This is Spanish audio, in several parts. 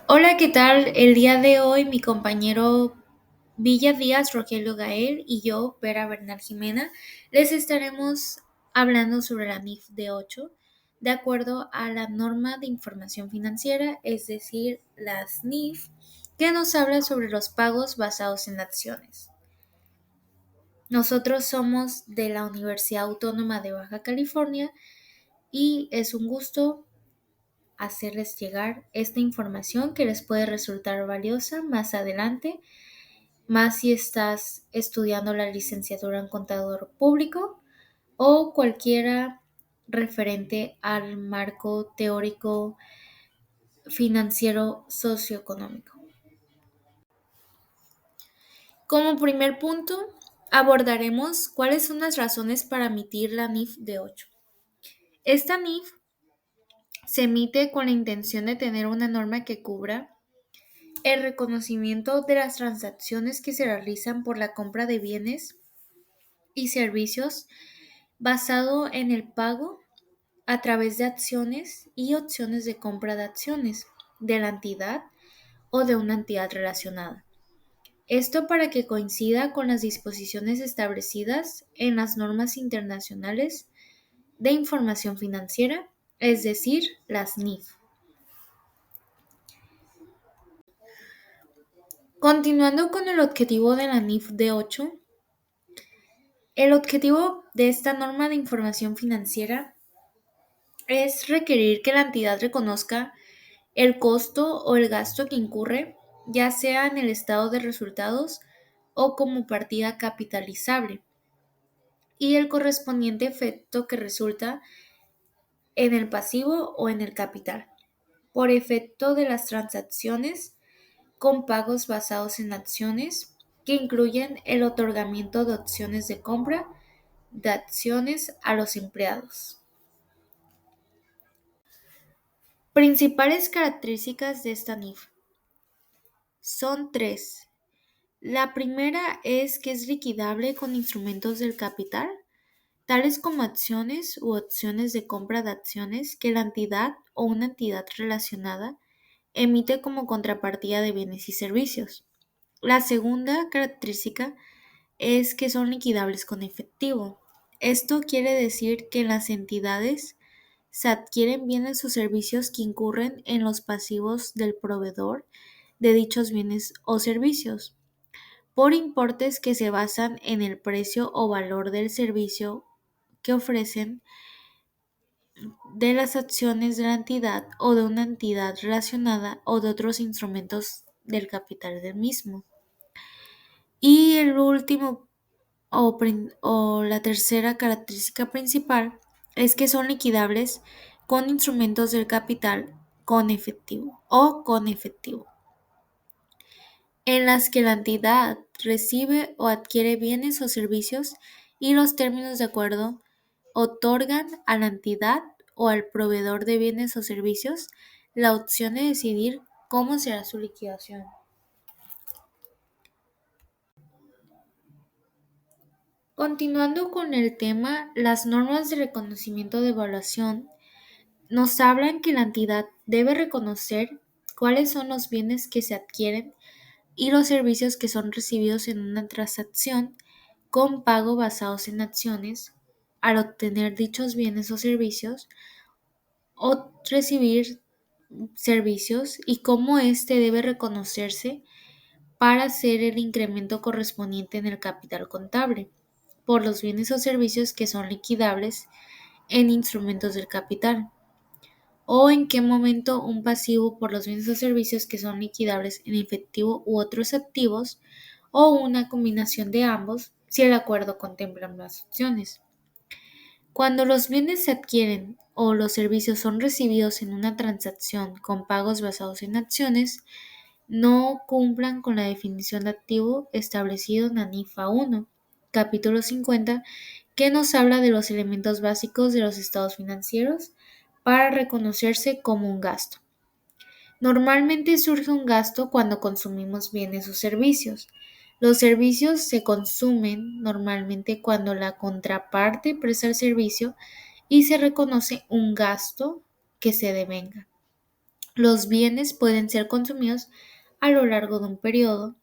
Hola, ¿qué tal? El día de hoy mi compañero Villa Díaz, Rogelio Gael y yo, Vera Bernal Jimena, les estaremos hablando sobre la NIF de 8 de acuerdo a la norma de información financiera, es decir, las NIF, que nos habla sobre los pagos basados en acciones. Nosotros somos de la Universidad Autónoma de Baja California y es un gusto hacerles llegar esta información que les puede resultar valiosa más adelante, más si estás estudiando la licenciatura en contador público o cualquiera referente al marco teórico financiero socioeconómico. Como primer punto, abordaremos cuáles son las razones para emitir la NIF de 8. Esta NIF se emite con la intención de tener una norma que cubra el reconocimiento de las transacciones que se realizan por la compra de bienes y servicios basado en el pago a través de acciones y opciones de compra de acciones de la entidad o de una entidad relacionada. Esto para que coincida con las disposiciones establecidas en las normas internacionales de información financiera, es decir, las NIF. Continuando con el objetivo de la NIF de 8, el objetivo de esta norma de información financiera es requerir que la entidad reconozca el costo o el gasto que incurre, ya sea en el estado de resultados o como partida capitalizable, y el correspondiente efecto que resulta en el pasivo o en el capital, por efecto de las transacciones con pagos basados en acciones que incluyen el otorgamiento de opciones de compra de acciones a los empleados. Principales características de esta NIF son tres. La primera es que es liquidable con instrumentos del capital, tales como acciones u opciones de compra de acciones que la entidad o una entidad relacionada emite como contrapartida de bienes y servicios. La segunda característica es que son liquidables con efectivo. Esto quiere decir que las entidades se adquieren bienes o servicios que incurren en los pasivos del proveedor de dichos bienes o servicios, por importes que se basan en el precio o valor del servicio que ofrecen, de las acciones de la entidad o de una entidad relacionada o de otros instrumentos del capital del mismo. Y el último o la tercera característica principal es que son liquidables con instrumentos del capital con efectivo o con efectivo, en las que la entidad recibe o adquiere bienes o servicios y los términos de acuerdo otorgan a la entidad o al proveedor de bienes o servicios la opción de decidir cómo será su liquidación. Continuando con el tema, las normas de reconocimiento de evaluación nos hablan que la entidad debe reconocer cuáles son los bienes que se adquieren y los servicios que son recibidos en una transacción con pago basados en acciones al obtener dichos bienes o servicios o recibir servicios y cómo éste debe reconocerse para hacer el incremento correspondiente en el capital contable por los bienes o servicios que son liquidables en instrumentos del capital, o en qué momento un pasivo por los bienes o servicios que son liquidables en efectivo u otros activos, o una combinación de ambos si el acuerdo contempla ambas opciones. Cuando los bienes se adquieren o los servicios son recibidos en una transacción con pagos basados en acciones, no cumplan con la definición de activo establecido en ANIFA 1, capítulo 50, que nos habla de los elementos básicos de los estados financieros para reconocerse como un gasto. Normalmente surge un gasto cuando consumimos bienes o servicios. Los servicios se consumen normalmente cuando la contraparte presta el servicio y se reconoce un gasto que se devenga. Los bienes pueden ser consumidos a lo largo de un periodo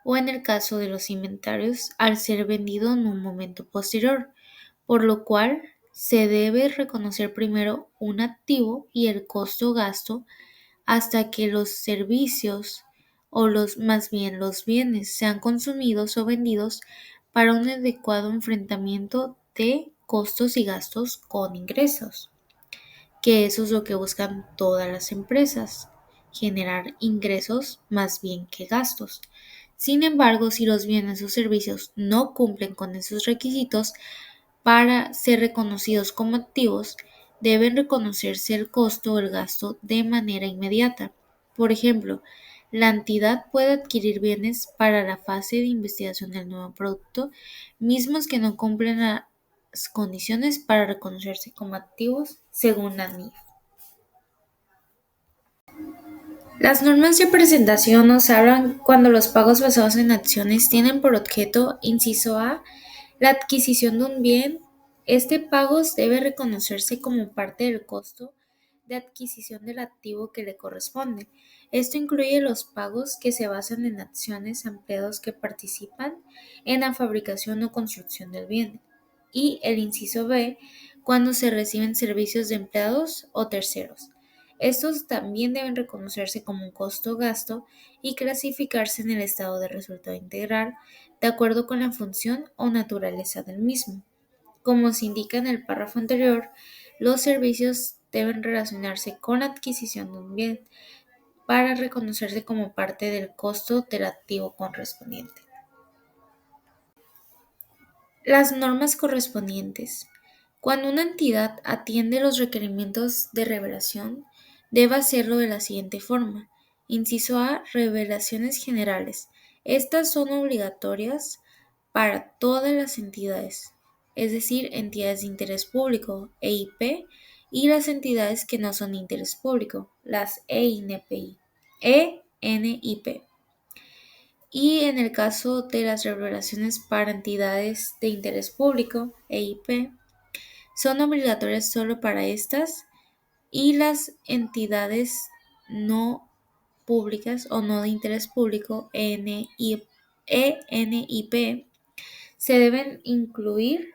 o en el caso de los inventarios al ser vendido en un momento posterior, por lo cual se debe reconocer primero un activo y el costo-gasto hasta que los servicios o más bien los bienes sean consumidos o vendidos para un adecuado enfrentamiento de costos y gastos con ingresos, que eso es lo que buscan todas las empresas, generar ingresos más bien que gastos. Sin embargo, si los bienes o servicios no cumplen con esos requisitos para ser reconocidos como activos, deben reconocerse el costo o el gasto de manera inmediata. Por ejemplo, la entidad puede adquirir bienes para la fase de investigación del nuevo producto, mismos que no cumplen las condiciones para reconocerse como activos según la NIF. Las normas de presentación nos hablan cuando los pagos basados en acciones tienen por objeto, inciso A, la adquisición de un bien. Este pago debe reconocerse como parte del costo de adquisición del activo que le corresponde. Esto incluye los pagos que se basan en acciones a empleados que participan en la fabricación o construcción del bien. Y el inciso B, cuando se reciben servicios de empleados o terceros. Estos también deben reconocerse como un costo-gasto y clasificarse en el estado de resultado integral de acuerdo con la función o naturaleza del mismo. Como se indica en el párrafo anterior, los servicios deben relacionarse con la adquisición de un bien para reconocerse como parte del costo del activo correspondiente. Las normas correspondientes. Cuando una entidad atiende los requerimientos de revelación, debe hacerlo de la siguiente forma. Inciso A. Revelaciones generales. Estas son obligatorias para todas las entidades, es decir, entidades de interés público, EIP, y las entidades que no son de interés público, las EINPI, ENIP. Y en el caso de las revelaciones para entidades de interés público, EIP, son obligatorias solo para estas y las entidades no públicas o no de interés público, ENIP, se deben incluir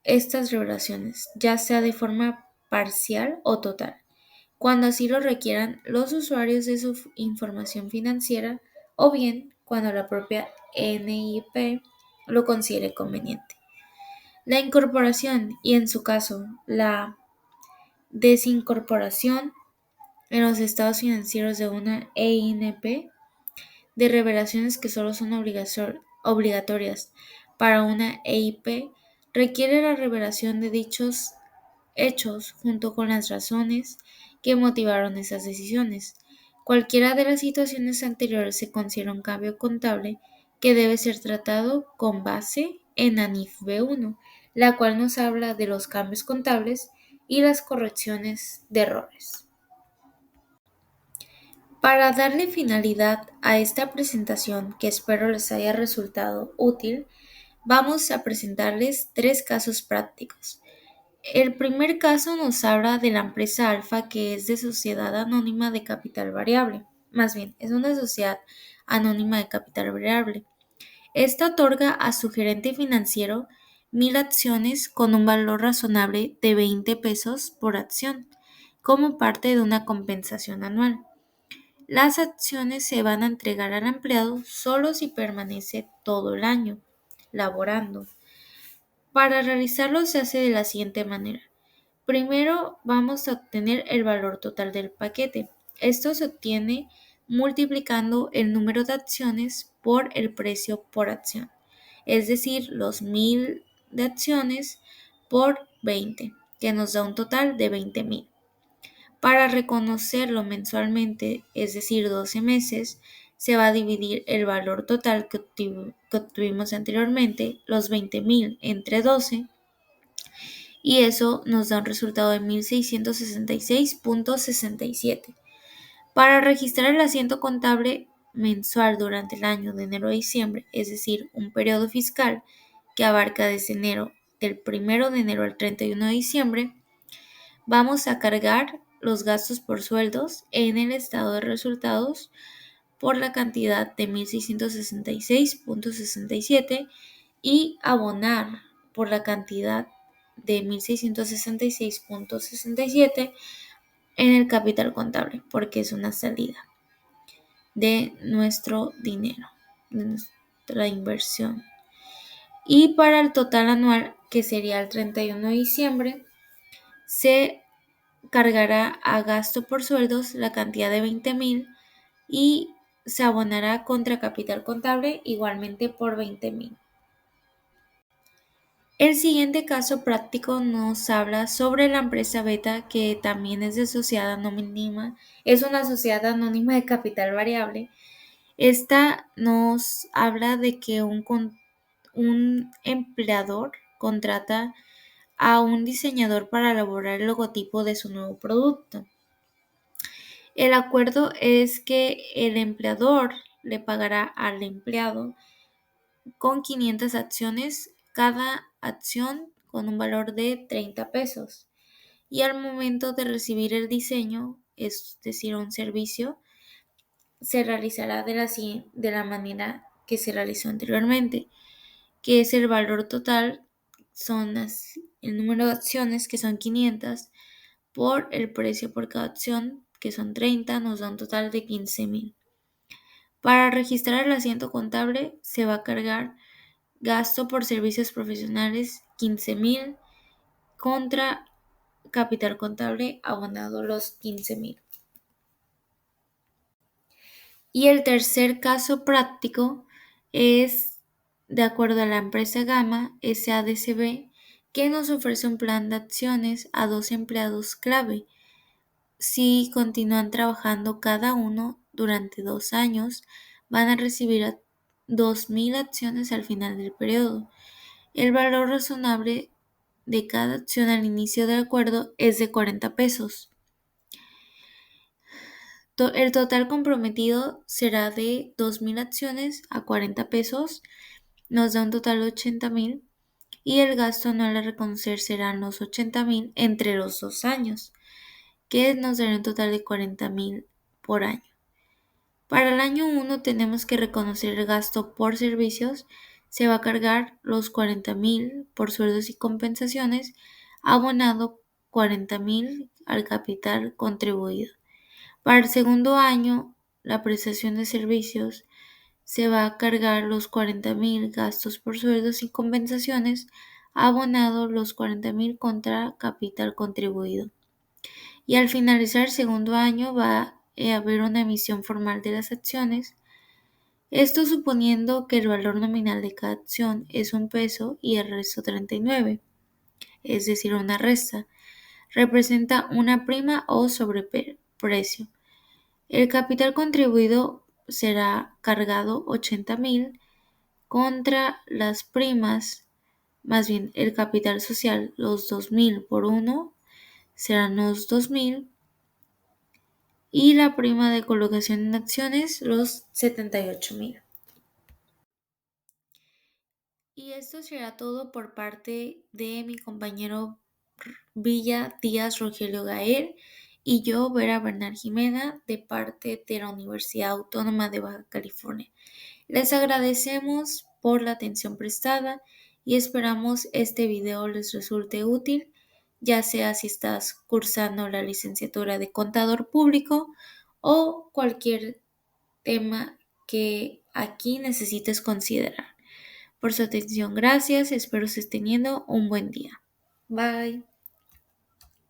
estas revelaciones, ya sea de forma parcial o total, cuando así lo requieran los usuarios de su información financiera o bien cuando la propia NIP lo considere conveniente. La incorporación y en su caso la desincorporación en los estados financieros de una EINP de revelaciones que solo son obligatorias para una EIP requiere la revelación de dichos hechos junto con las razones que motivaron esas decisiones. Cualquiera de las situaciones anteriores se considera un cambio contable que debe ser tratado con base en ANIF B1, la cual nos habla de los cambios contables y las correcciones de errores. Para darle finalidad a esta presentación, que espero les haya resultado útil, vamos a presentarles 3 casos prácticos. El primer caso nos habla de la empresa Alfa, que es de sociedad anónima de capital variable. Más bien, es una sociedad anónima de capital variable. Esta otorga a su gerente financiero 1,000 acciones con un valor razonable de 20 pesos por acción, como parte de una compensación anual. Las acciones se van a entregar al empleado solo si permanece todo el año laborando. Para realizarlo se hace de la siguiente manera. Primero vamos a obtener el valor total del paquete. Esto se obtiene multiplicando el número de acciones por el precio por acción, es decir, los 1,000 de acciones por 20, que nos da un total de 20,000. Para reconocerlo mensualmente, es decir, 12 meses, se va a dividir el valor total que obtuvimos anteriormente, los 20,000, entre 12, y eso nos da un resultado de 1,666,67. Para registrar el asiento contable mensual durante el año de enero a diciembre, es decir, un periodo fiscal que abarca desde enero, del 1 de enero al 31 de diciembre, vamos a cargar los gastos por sueldos en el estado de resultados por la cantidad de 1.666.67 y abonar por la cantidad de 1.666.67 en el capital contable, porque es una salida de nuestro dinero, de nuestra inversión. Y para el total anual, que sería el 31 de diciembre, se cargará a gasto por sueldos la cantidad de 20,000 y se abonará contra capital contable igualmente por 20,000. El siguiente caso práctico nos habla sobre la empresa Beta, que también es de sociedad anónima, es una sociedad anónima de capital variable. Esta nos habla de que un empleador contrata a un diseñador para elaborar el logotipo de su nuevo producto. El acuerdo es que el empleador le pagará al empleado con 500 acciones, cada acción con un valor de 30 pesos. Y al momento de recibir el diseño, es decir, un servicio, se realizará de la manera que se realizó anteriormente, que es el valor total, son el número de acciones, que son 500, por el precio por cada acción, que son 30, nos da un total de 15,000. Para registrar el asiento contable se va a cargar gasto por servicios profesionales 15,000 contra capital contable abonado los 15,000. Y el tercer caso práctico es de acuerdo a la empresa Gama SADCB, que nos ofrece un plan de acciones a 2 empleados clave. Si continúan trabajando cada uno durante 2 años, van a recibir 2,000 acciones al final del periodo. El valor razonable de cada acción al inicio del acuerdo es de 40 pesos. El total comprometido será de 2,000 acciones a 40 pesos, nos da un total de 80,000 y el gasto anual a reconocer serán los 80,000 entre los 2 años, que nos dará un total de 40,000 por año. Para el año 1 tenemos que reconocer el gasto por servicios, se va a cargar los 40,000 por sueldos y compensaciones, abonado 40,000 al capital contribuido. Para el segundo año, la prestación de servicios se va a cargar los 40,000 gastos por sueldos y compensaciones, abonado los 40,000 contra capital contribuido. Y al finalizar el segundo año va a haber una emisión formal de las acciones, esto suponiendo que el valor nominal de cada acción es 1 peso y el resto 39, es decir, una resta, representa una prima o sobreprecio. El capital contribuido será cargado 80,000 contra las primas, más bien el capital social, los 2,000 por 1 serán los 2,000 y la prima de colocación en acciones los 78,000. Y esto será todo por parte de mi compañero Villa Díaz Rogelio Gaer y yo, Vera Bernal Jimena, de parte de la Universidad Autónoma de Baja California. Les agradecemos por la atención prestada y esperamos este video les resulte útil, ya sea si estás cursando la licenciatura de Contador Público o cualquier tema que aquí necesites considerar. Por su atención, gracias, espero estés teniendo un buen día. Bye.